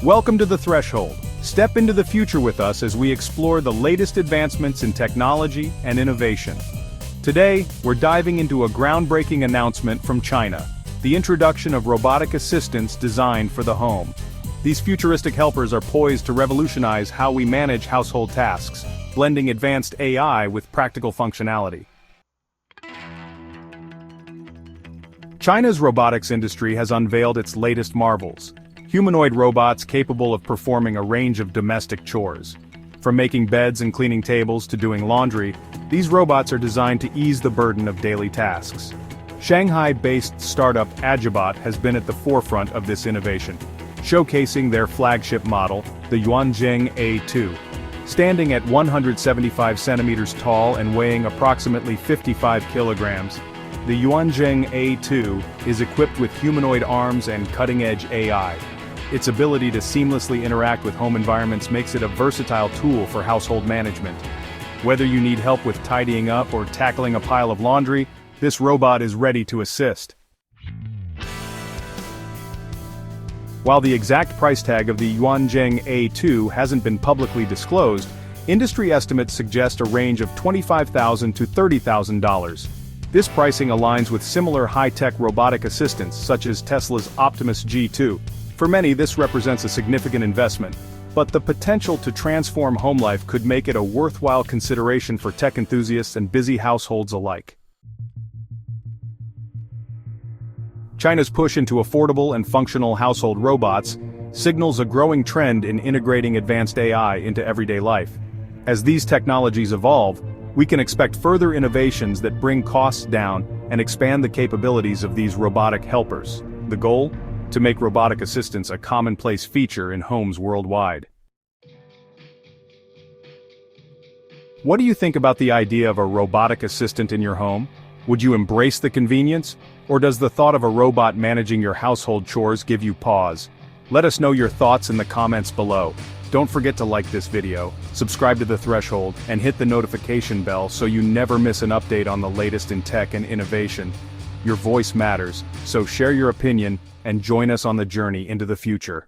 Welcome to The Threshold. Step into the future with us as we explore the latest advancements in technology and innovation. Today, we're diving into a groundbreaking announcement from China: the introduction of robotic assistants designed for the home. These futuristic helpers are poised to revolutionize how we manage household tasks, blending advanced AI with practical functionality. China's robotics industry has unveiled its latest marvels: humanoid robots capable of performing a range of domestic chores. From making beds and cleaning tables to doing laundry, these robots are designed to ease the burden of daily tasks. Shanghai-based startup Agibot has been at the forefront of this innovation, showcasing their flagship model, the Yuanzheng A2. Standing at 175 centimeters tall and weighing approximately 55 kilograms, the Yuanzheng A2 is equipped with humanoid arms and cutting-edge AI. Its ability to seamlessly interact with home environments makes it a versatile tool for household management. Whether you need help with tidying up or tackling a pile of laundry, this robot is ready to assist. While the exact price tag of the Yuanzheng A2 hasn't been publicly disclosed, industry estimates suggest a range of $25,000 to $30,000. This pricing aligns with similar high-tech robotic assistants such as Tesla's Optimus G2. For many, this represents a significant investment, but the potential to transform home life could make it a worthwhile consideration for tech enthusiasts and busy households alike. China's push into affordable and functional household robots signals a growing trend in integrating advanced AI into everyday life. As these technologies evolve, we can expect further innovations that bring costs down and expand the capabilities of these robotic helpers. The goal? To make robotic assistants a commonplace feature in homes worldwide. What do you think about the idea of a robotic assistant in your home? Would you embrace the convenience? Or does the thought of a robot managing your household chores give you pause? Let us know your thoughts in the comments below. Don't forget to like this video, subscribe to The Threshold, and hit the notification bell so you never miss an update on the latest in tech and innovation. Your voice matters, so share your opinion and join us on the journey into the future.